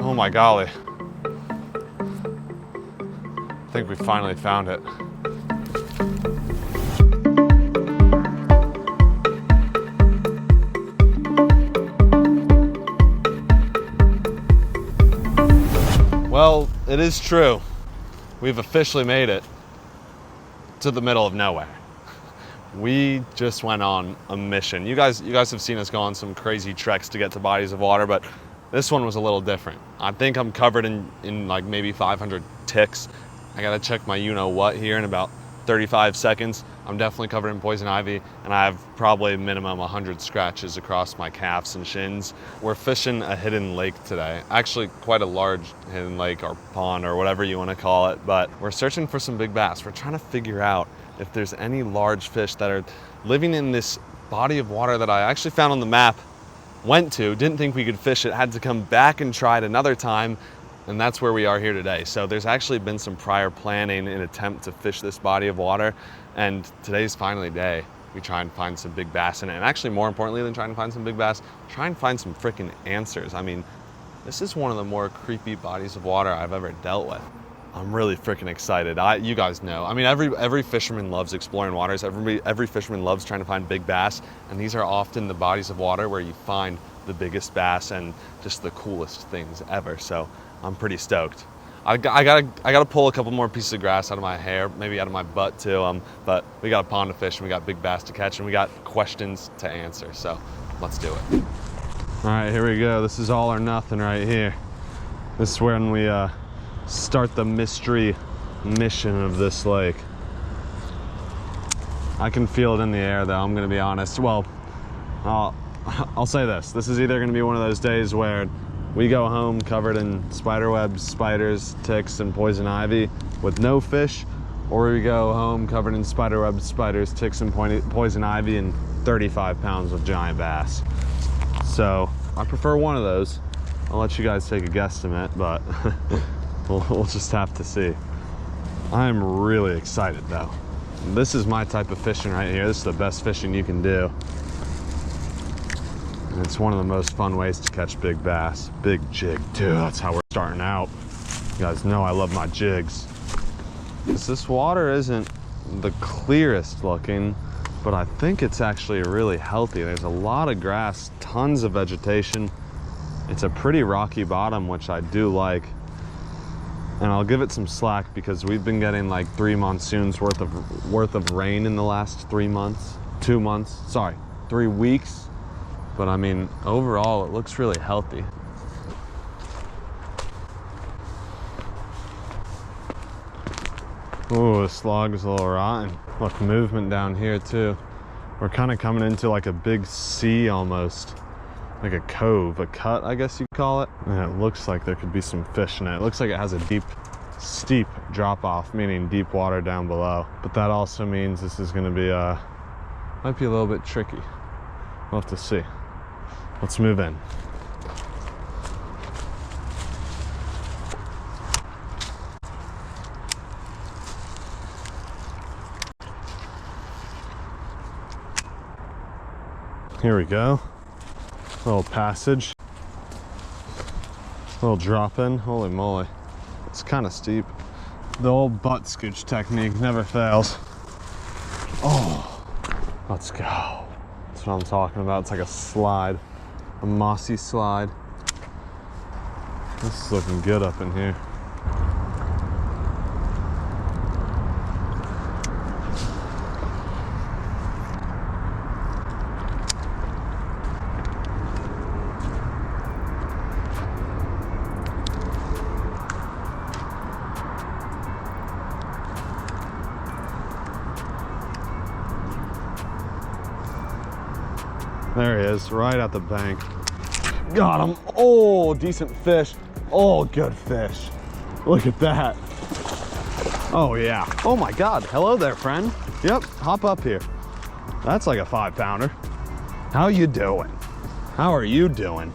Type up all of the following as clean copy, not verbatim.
Oh my golly. I think we finally found it. Well, it is true. We've officially made it to the middle of nowhere. We just went on a mission. You guys have seen us go on some crazy treks to get to bodies of water, but this one was a little different. I think I'm covered in like maybe 500 ticks. I gotta check my you-know-what here in about 35 seconds. I'm definitely covered in poison ivy, and I have probably minimum 100 scratches across my calves and shins. We're fishing a hidden lake today. Actually, quite a large hidden lake or pond or whatever you want to call it, but we're searching for some big bass. We're trying to figure out if there's any large fish that are living in this body of water that I actually found on the map, went to, didn't think we could fish it, had to come back and try it another time, and that's where we are here today. So there's actually been some prior planning in an attempt to fish this body of water, and today's finally day. We try and find some big bass in it, and actually more importantly than trying to find some big bass, try and find some freaking answers. I mean, this is one of the more creepy bodies of water I've ever dealt with. I'm really freaking excited. You guys know. I mean, every fisherman loves exploring waters. Every fisherman loves trying to find big bass, and these are often the bodies of water where you find the biggest bass and just the coolest things ever. So I'm pretty stoked. I gotta pull a couple more pieces of grass out of my hair, maybe out of my butt too. But we got a pond to fish, and we got big bass to catch, and we got questions to answer. So let's do it. All right, here we go. This is all or nothing right here. This is when we start the mystery mission of this lake. I can feel it in the air though, I'm gonna be honest. Well, I'll say this. This is either gonna be one of those days where we go home covered in spider webs, spiders, ticks, and poison ivy with no fish, or we go home covered in spider webs, spiders, ticks, and poison ivy and 35 pounds of giant bass. So I prefer one of those. I'll let you guys take a guesstimate, but we'll just have to see. I'm really excited though. This is my type of fishing right here. This is the best fishing you can do. And it's one of the most fun ways to catch big bass. Big jig too, that's how we're starting out. You guys know I love my jigs. This water isn't the clearest looking, but I think it's actually really healthy. There's a lot of grass, tons of vegetation. It's a pretty rocky bottom, which I do like. And I'll give it some slack because we've been getting like 3 monsoons worth of rain in the last 3 months. 2 months, sorry, 3 weeks. But I mean, overall, it looks really healthy. Ooh, this log is a little rotten. Look, movement down here too. We're kind of coming into like a big sea almost. Like a cove, a cut, I guess you'd call it. And it looks like there could be some fish in it. It looks like it has a deep, steep drop off, meaning deep water down below. But that also means this is gonna be, might be a little bit tricky. We'll have to see. Let's move in. Here we go. Little passage. Little drop in. Holy moly. It's kind of steep. The old butt scooch technique never fails. Oh, let's go. That's what I'm talking about. It's like a slide. A mossy slide. This is looking good up in here. There he is, right at the bank. Got him. Oh, decent fish. Oh, good fish. Look at that. Oh, yeah. Oh, my God. Hello there, friend. Yep, hop up here. That's like a 5-pounder. How you doing? How are you doing?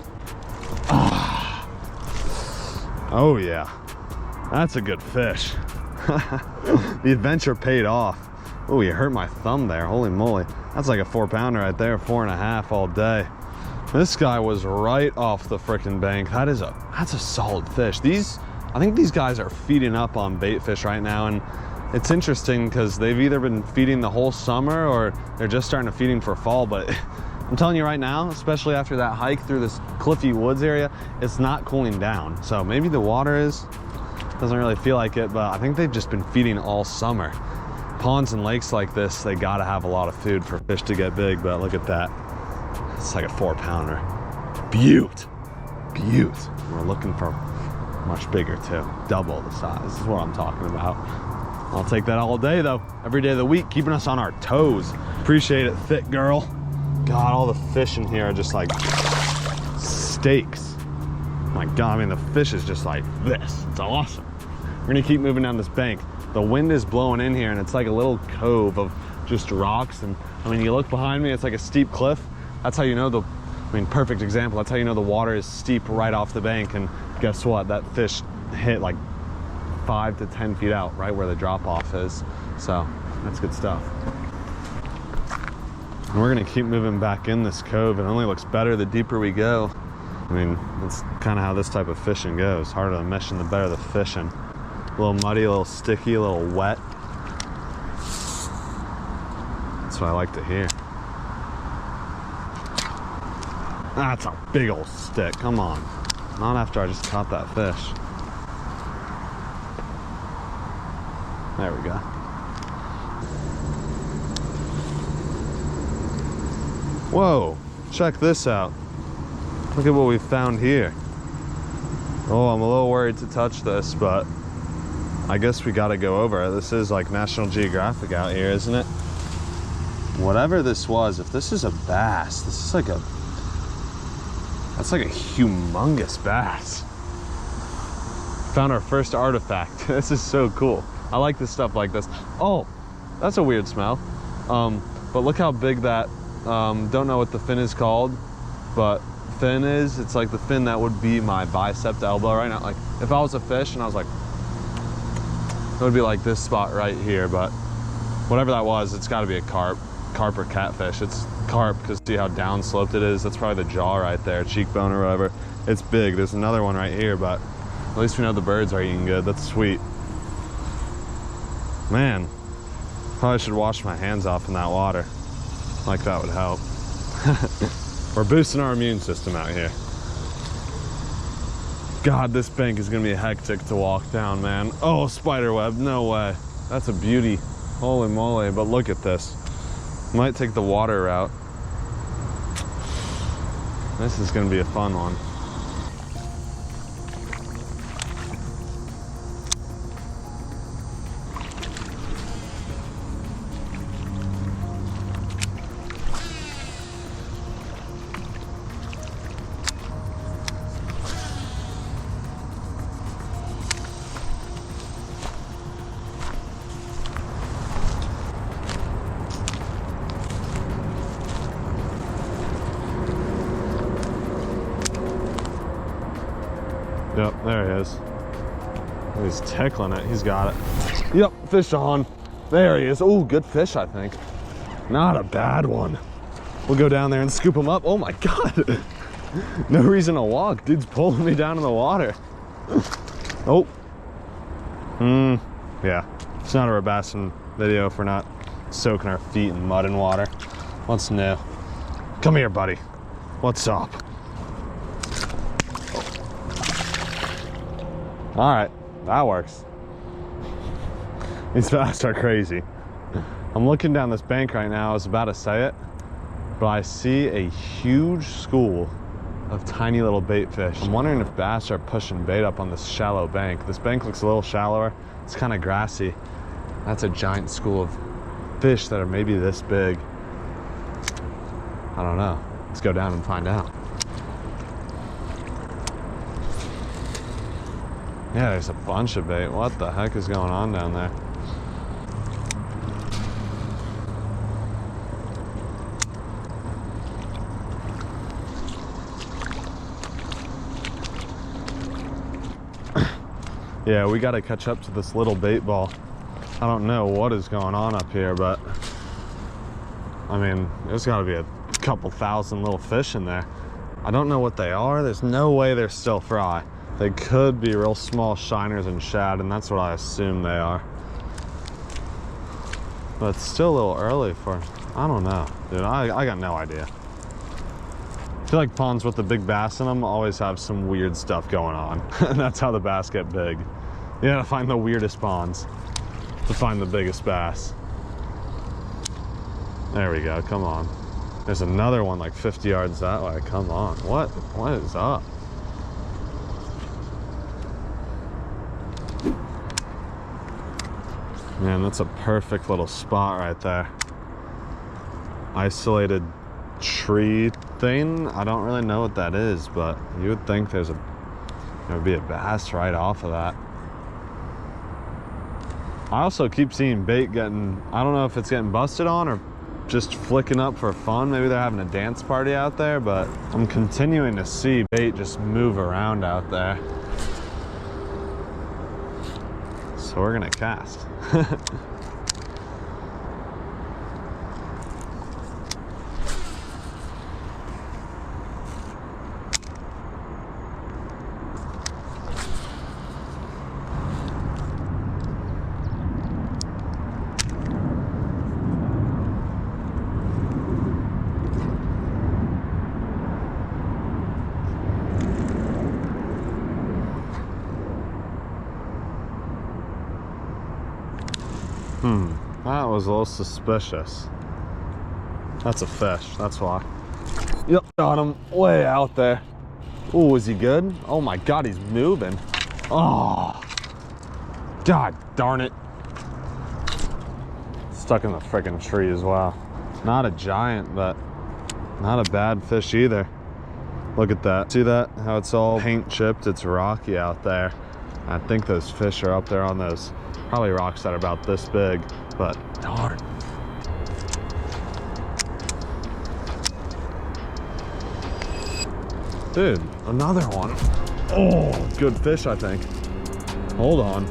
Ah. Oh, yeah. That's a good fish. The adventure paid off. Oh, you hurt my thumb there. Holy moly. That's like a 4-pounder right there, 4.5 all day. This guy was right off the frickin' bank. That's a solid fish. I think these guys are feeding up on bait fish right now, and it's interesting because they've either been feeding the whole summer or they're just starting to feeding for fall. But I'm telling you right now, especially after that hike through this cliffy woods area, it's not cooling down. So maybe the water doesn't really feel like it, but I think they've just been feeding all summer. Ponds and lakes like this, they gotta have a lot of food for fish to get big, but look at that. It's like a 4-pounder. Beaut. We're looking for much bigger too. Double the size, this is what I'm talking about. I'll take that all day though. Every day of the week, keeping us on our toes. Appreciate it, thick girl. God, all the fish in here are just like steaks. My God, I mean, the fish is just like this. It's awesome. We're gonna keep moving down this bank. The wind is blowing in here and it's like a little cove of just rocks. And I mean, you look behind me, it's like a steep cliff. That's how you know perfect example. That's how you know the water is steep right off the bank. And guess what? That fish hit like 5 to 10 feet out, right where the drop off is. So that's good stuff. And we're gonna keep moving back in this cove. It only looks better the deeper we go. I mean, that's kind of how this type of fishing goes. Harder the mission, the better the fishing. A little muddy, a little sticky, a little wet. That's what I like to hear. That's a big old stick, come on. Not after I just caught that fish. There we go. Whoa, check this out. Look at what we found here. Oh, I'm a little worried to touch this, but I guess we gotta go over it. This is like National Geographic out here, isn't it? Whatever this was, if this is a bass, this is like that's like a humongous bass. Found our first artifact. This is so cool. I like this stuff like this. Oh, that's a weird smell. But look how big that, don't know what the fin is called, but fin is, it's like the fin that would be my bicep to elbow right now. Like if I was a fish and I was like, it would be like this spot right here, but whatever that was, it's gotta be a carp or catfish. It's carp because see how downsloped it is? That's probably the jaw right there, cheekbone or whatever. It's big. There's another one right here, but at least we know the birds are eating good. That's sweet. Man, probably should wash my hands off in that water. Like that would help. We're boosting our immune system out here. God, this bank is gonna be hectic to walk down, man. Oh, spider web, no way. That's a beauty, holy moly, but look at this. Might take the water route. This is gonna be a fun one. Yep, there he is. He's tickling it. He's got it. Yep, fish on. There he is. Oh, good fish, I think. Not a bad one. We'll go down there and scoop him up. Oh my God. No reason to walk. Dude's pulling me down in the water. Oh. Yeah. It's not a rebassing video if we're not soaking our feet in mud and water. What's new? Come here, buddy. What's up? All right, that works. These bass are crazy. I'm looking down this bank right now. I was about to say it, but I see a huge school of tiny little bait fish. I'm wondering if bass are pushing bait up on this shallow bank. This bank looks a little shallower. It's kind of grassy. That's a giant school of fish that are maybe this big. I don't know. Let's go down and find out. Yeah, there's a bunch of bait. What the heck is going on down there? Yeah, we got to catch up to this little bait ball. I don't know what is going on up here, but I mean, there's got to be a couple thousand little fish in there. I don't know what they are. There's no way they're still fry. They could be real small shiners and shad, and that's what I assume they are. But it's still a little early for, I don't know, dude. I got no idea. I feel like ponds with the big bass in them always have some weird stuff going on. And that's how the bass get big. You gotta find the weirdest ponds to find the biggest bass. There we go, come on. There's another one like 50 yards that way, come on. What is up? Man, that's a perfect little spot right there. Isolated tree thing. I don't really know what that is, but you would think there would be a bass right off of that. I also keep seeing bait getting, I don't know if it's getting busted on or just flicking up for fun. Maybe they're having a dance party out there, but I'm continuing to see bait just move around out there. So we're gonna cast. That was a little suspicious. That's a fish, that's why. Yep, got him way out there. Oh, is he good? Oh my God, he's moving. Oh, God darn it. Stuck in the freaking tree as well. Not a giant, but not a bad fish either. Look at that. See that? How it's all paint chipped? It's rocky out there. I think those fish are up there on those probably rocks that are about this big, but darn. Dude, another one. Oh, good fish, I think. Hold on.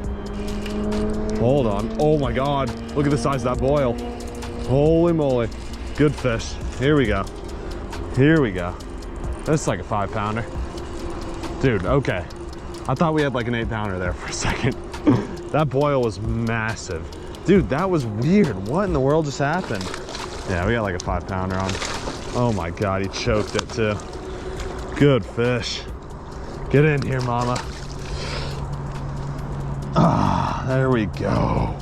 Hold on. Oh my God. Look at the size of that boil. Holy moly. Good fish. Here we go. Here we go. This is like a 5-pounder. Dude, okay. I thought we had like an 8-pounder there for a second. That boil was massive. Dude, that was weird. What in the world just happened? Yeah, we got like a 5-pounder on. Oh my God, he choked it too. Good fish. Get in here, mama. Ah, there we go.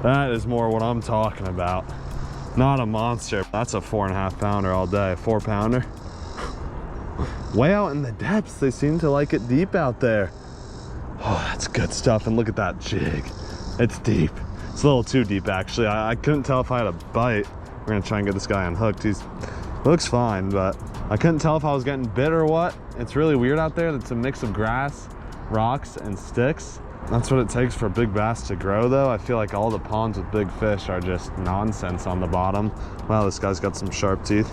That is more what I'm talking about. Not a monster. That's a 4.5-pounder all day. 4-pounder. Way out in the depths. They seem to like it deep out there. Oh, that's good stuff. And look at that jig. It's deep. It's a little too deep, actually. I couldn't tell if I had a bite. We're gonna try and get this guy unhooked. He looks fine, but I couldn't tell if I was getting bit or what. It's really weird out there. It's a mix of grass, rocks, and sticks. That's what it takes for big bass to grow, though. I feel like all the ponds with big fish are just nonsense on the bottom. Wow, this guy's got some sharp teeth.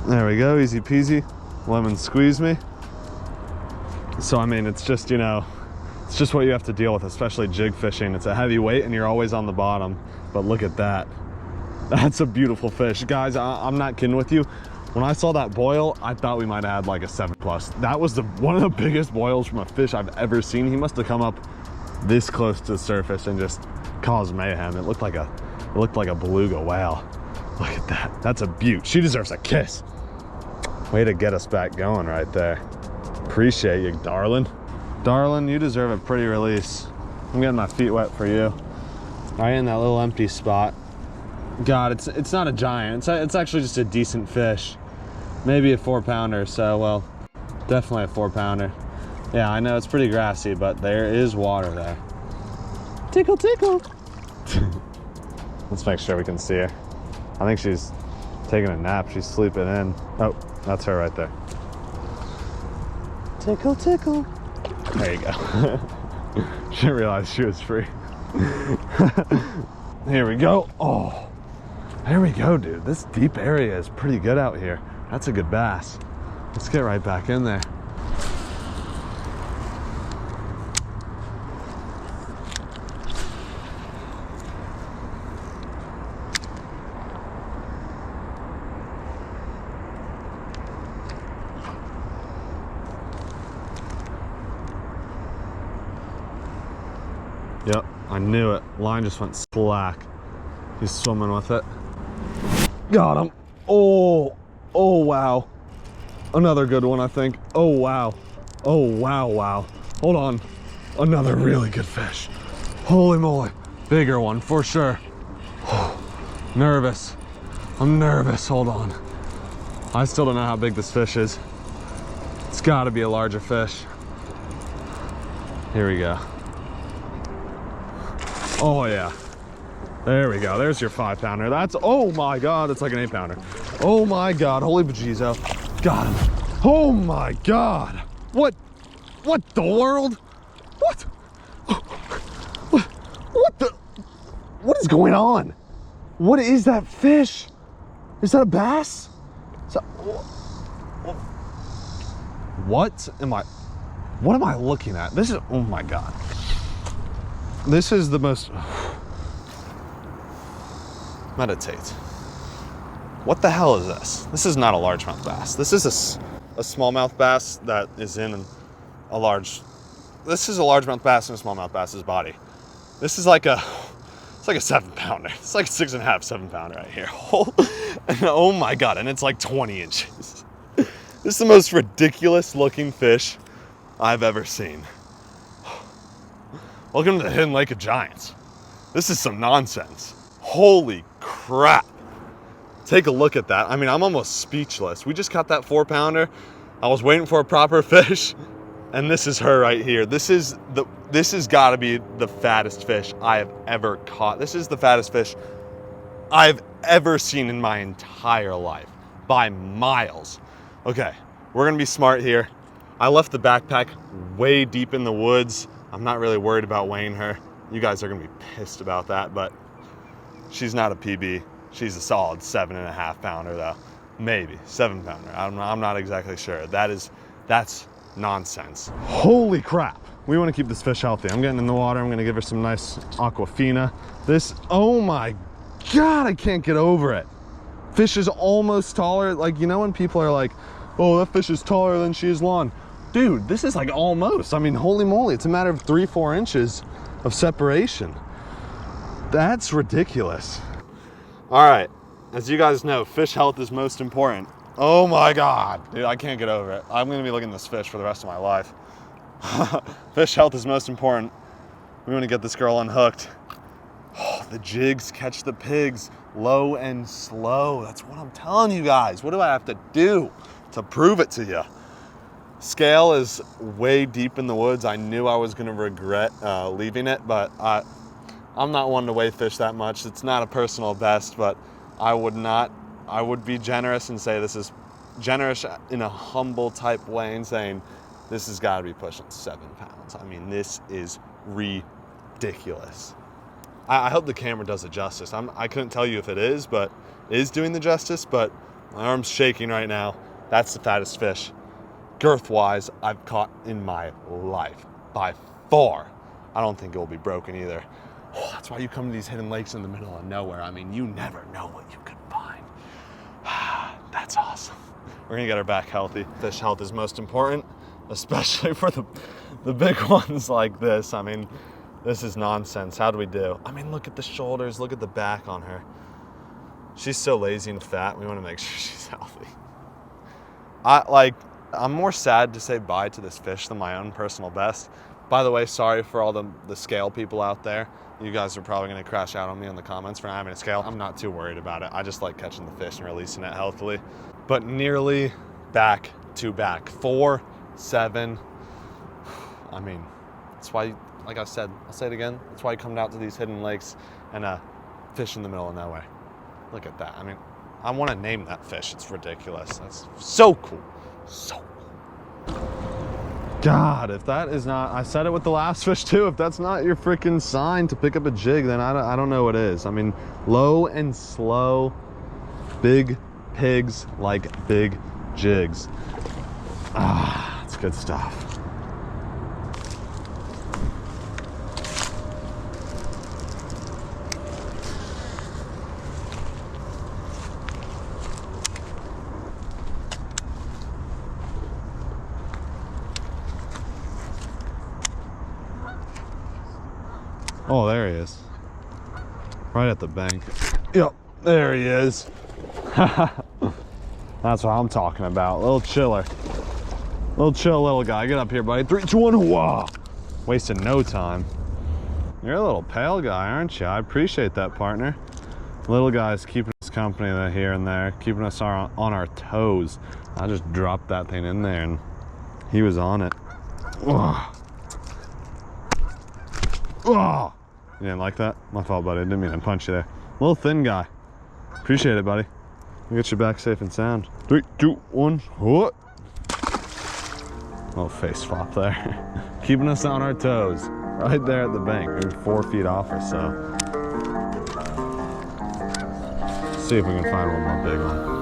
There we go, easy peasy. Lemon squeeze me. So, I mean, it's just, you know, it's just what you have to deal with, especially jig fishing. It's a heavy weight and you're always on the bottom. But look at that. That's a beautiful fish. Guys, I'm not kidding with you. When I saw that boil, I thought we might have had like a 7+. That was one of the biggest boils from a fish I've ever seen. He must have come up this close to the surface and just caused mayhem. It looked like a beluga whale. Look at that. That's a beaut. She deserves a kiss. Way to get us back going right there. Appreciate you, darling. Darling, you deserve a pretty release. I'm getting my feet wet for you. Right in that little empty spot. God, it's not a giant. It's actually just a decent fish. Maybe a 4-pounder, so, well, definitely a 4-pounder. Yeah, I know it's pretty grassy, but there is water there. Tickle, tickle. Let's make sure we can see her. I think she's taking a nap. She's sleeping in. Oh, that's her right there. Tickle, tickle. There you go. She didn't realize she was free. Here we go. Oh. There we go, dude. This deep area is pretty good out here. That's a good bass. Let's get right back in there. Yep, I knew it. Line just went slack. He's swimming with it. Got him. Oh, oh wow. Another good one, I think. Oh wow. Oh wow, wow. Hold on. Another really good fish. Holy moly. Bigger one for sure. Nervous. I'm nervous. Hold on. I still don't know how big this fish is. It's got to be a larger fish. Here we go. Oh yeah. There we go. There's your 5-pounder. That's, oh my God, it's like an 8-pounder. Oh my God, holy bejezo. Got him. Oh my God. What the world? What is going on? What is that fish? Is that a bass? What am I looking at? This is, oh my God. This is the most, meditate. What the hell is this? This is not a largemouth bass. This is a smallmouth bass that is in a large, this is a largemouth bass in a smallmouth bass's body. This is like it's like a 7-pounder. It's like a 6.5, 7-pounder right here. Oh my God, and it's like 20 inches. This is the most ridiculous looking fish I've ever seen. Welcome to the hidden lake of giants. This is some nonsense. Holy crap. Take a look at that. I mean, I'm almost speechless. We just caught that 4-pounder. I was waiting for a proper fish, and this is her right here. This has got to be the fattest fish I have ever caught. This is the fattest fish I've ever seen in my entire life, by miles. Okay, we're gonna be smart here. I left the backpack way deep in the woods. I'm not really worried about weighing her. You guys are gonna be pissed about that, but she's not a PB. She's a solid 7.5-pounder though. Maybe 7-pounder. I'm not exactly sure. That's nonsense. Holy crap. We want to keep this fish healthy. I'm getting in the water. I'm going to give her some nice aquafina. This, oh my God, I can't get over it. Fish is almost taller. Like, you know when people are like, oh, that fish is taller than she is long. Dude, this is like almost. I mean, holy moly. It's a matter of 3-4 inches of separation. That's ridiculous. All right. As you guys know, fish health is most important. Oh my God, dude, I can't get over it. I'm gonna be looking at this fish for the rest of my life. Fish health is most important. We wanna get this girl unhooked. Oh, the jigs catch the pigs, low and slow. That's what I'm telling you guys. What do I have to do to prove it to you? Scale is way deep in the woods. I knew I was gonna regret leaving it, but I'm not one to weigh fish that much. It's not a personal best, but I would be generous and say this is generous in a humble type way and saying this has got to be pushing 7 pounds. I mean, this is ridiculous. I hope the camera does it justice. I couldn't tell you if it is, but is doing the justice, but my arm's shaking right now. That's the fattest fish, girth-wise, I've caught in my life, by far. I don't think it will be broken either. Oh, that's why you come to these hidden lakes in the middle of nowhere. I mean, you never know what you could find. That's awesome. We're gonna get her back healthy. Fish health is most important, especially for the big ones like this. I mean, this is nonsense. How do we do? I mean, look at the shoulders, look at the back on her. She's so lazy and fat. We wanna make sure she's healthy. I'm more sad to say bye to this fish than my own personal best. By the way, sorry for all the scale people out there. You guys are probably gonna crash out on me in the comments for not having a scale. I'm not too worried about it. I just like catching the fish and releasing it healthily. But nearly back to back. 4, 7. I mean, that's why, like I said, I'll say it again. That's why you come out to these hidden lakes and fish in the middle of nowhere. Look at that. I mean, I wanna name that fish. It's ridiculous. That's so cool. So cool. God, if that is not, I said it with the last fish too, if that's not your freaking sign to pick up a jig, then I don't know what is. I mean, low and slow, big pigs like big jigs. Ah, it's good stuff. Oh, there he is. Right at the bank. Yep, there he is. That's what I'm talking about. Little chiller. Little chill little guy. Get up here, buddy. 3, 2, 1. Whoa. Wasting no time. You're a little pale guy, aren't you? I appreciate that, partner. Little guy's keeping us company here and there, keeping us on our toes. I just dropped that thing in there and he was on it. Whoa. Whoa. You didn't like that? My fault, buddy. I didn't mean to punch you there. Little thin guy. Appreciate it, buddy. We'll get you back safe and sound. 3, 2, 1. What? Little face flop there. Keeping us on our toes. Right there at the bank. Maybe 4 feet off or so. See if we can find one more big one.